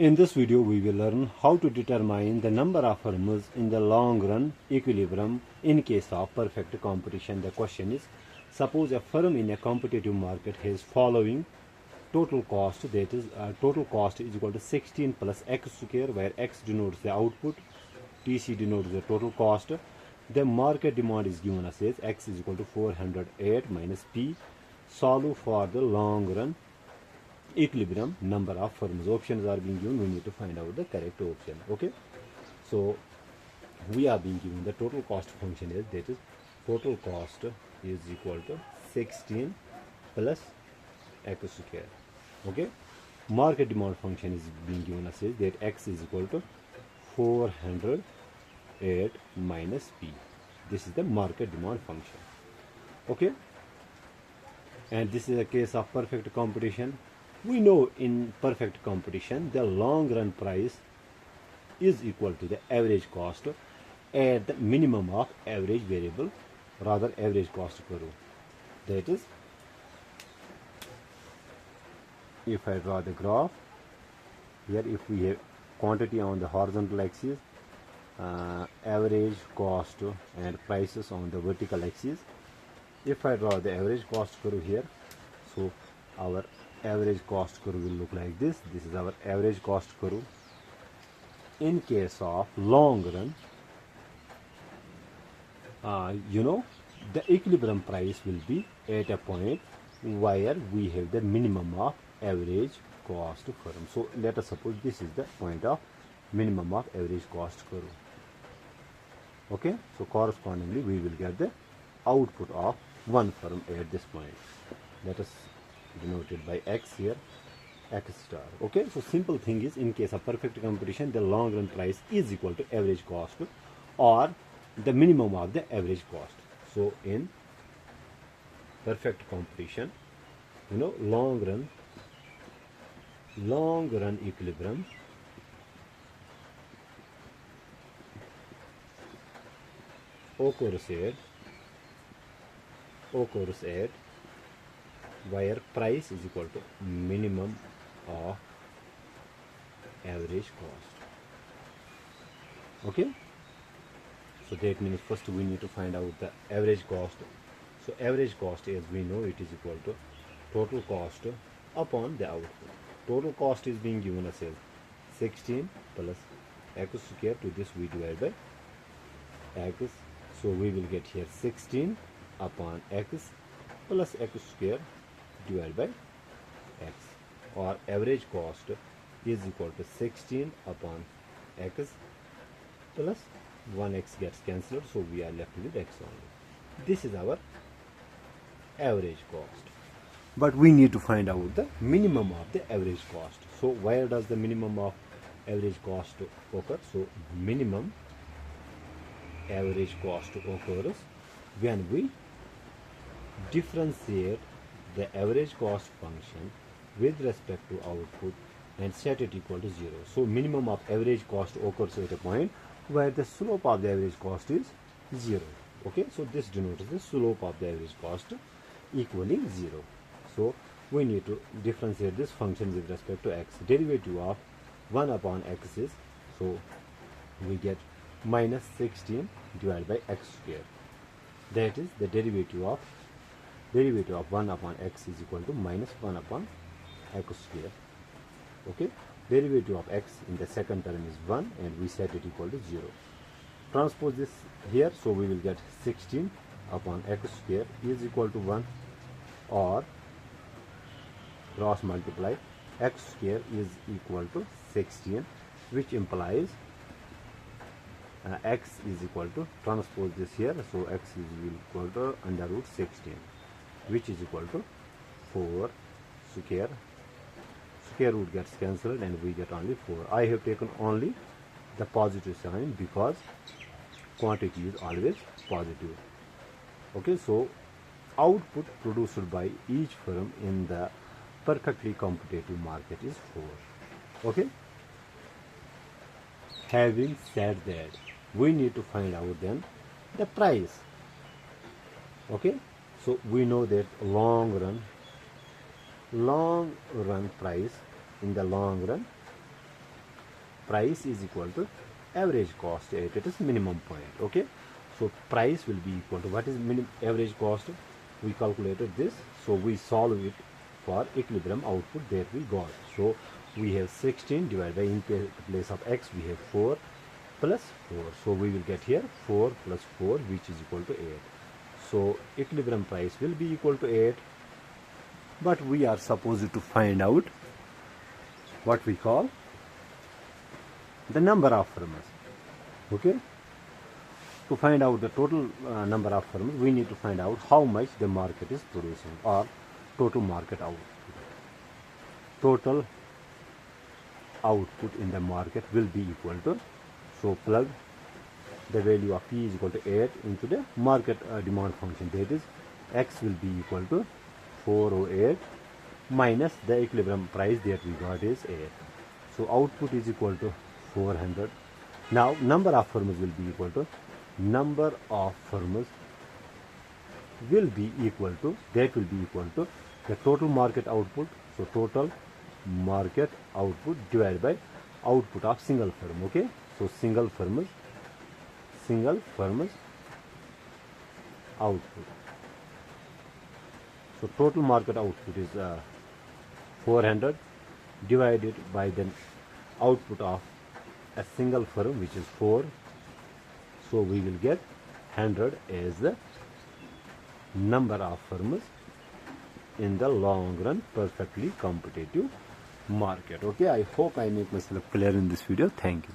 In this video, we will learn how to determine the number of firms in the long run equilibrium in case of perfect competition. The question is, suppose a firm in a competitive market has following total cost, that is total cost is equal to 16 plus x square, where x denotes the output, TC denotes the total cost. The market demand is given us as x is equal to 408 minus P. Solve for the long run equilibrium number of firms. Options are being given. We need to find out the correct option. Okay, so we are being given the total cost function is, that is total cost is equal to 16 plus x square. Okay, market demand function is being given us is that x is equal to 408 minus P. This is the market demand function. Okay, and this is a case of perfect competition. We know in perfect competition the long run price is equal to the average cost at the minimum of average variable, rather average cost curve. That is, if I draw the graph here, if we have quantity on the horizontal axis, average cost and prices on the vertical axis. If I draw the average cost curve here, so our average cost curve will look like this. This is our average cost curve. In case of long run, the equilibrium price will be at a point where we have the minimum of average cost firm. So let us suppose this is the point of minimum of average cost curve. Okay, so correspondingly we will get the output of one firm at this point. Let us denoted by x here, x star. Okay, so simple thing is, in case of perfect competition, the long run price is equal to average cost or the minimum of the average cost. So in perfect competition, long run equilibrium occurs at where price is equal to minimum of average cost. Okay, so that means first we need to find out the average cost. So average cost, as we know, it is equal to total cost upon the output. Total cost is being given us as 16 plus x square. To this we divide by x, so we will get here 16 upon x plus x square divided by x, or average cost is equal to 16 upon x plus 1x gets cancelled, so we are left with x only. This is our average cost, but we need to find out the minimum of the average cost. So where does the minimum of average cost occur? So minimum average cost occurs when we differentiate the average cost function with respect to output and set it equal to 0. So minimum of average cost occurs at a point where the slope of the average cost is 0. Okay, so this denotes the slope of the average cost equaling 0. So we need to differentiate this function with respect to x. Derivative of 1 upon x is, so we get minus 16 divided by x square. That is, the derivative of 1 upon x is equal to minus 1 upon x square. Okay, derivative of x in the second term is 1 and we set it equal to 0. Transpose this here, so we will get 16 upon x square is equal to 1, or cross multiply x square is equal to 16, which implies x is equal to, transpose this here, so x is equal to under root 16, which is equal to 4 square. Square root gets cancelled and we get only 4. I have taken only the positive sign because quantity is always positive. Okay, so output produced by each firm in the perfectly competitive market is 4. Okay, having said that, we need to find out then the price. Okay, so we know that long run price in the long run price is equal to average cost at its minimum point. Okay, so price will be equal to what is average cost. We calculated this, so we solve it for equilibrium output that we got. So we have 16 divided by, in place of x we have 4 plus 4, so we will get here 4 plus 4, which is equal to 8. So equilibrium price will be equal to 8, but we are supposed to find out what we call the number of firms. Okay, to find out the total number of firms, we need to find out how much the market is producing, or total market output. Total output in the market will be equal to, so plug the value of P is equal to 8 into the market demand function, that is x will be equal to 408 minus the equilibrium price that we got is 8. So output is equal to 400. Now number of firms will be equal to, number of firms will be equal to, that will be equal to the total market output. So total market output divided by output of single firm. Okay, so single firms output. So total market output is 400 divided by the output of a single firm, which is 4. So we will get 100 as the number of firms in the long run perfectly competitive market. Okay, I hope I make myself clear in this video. Thank you.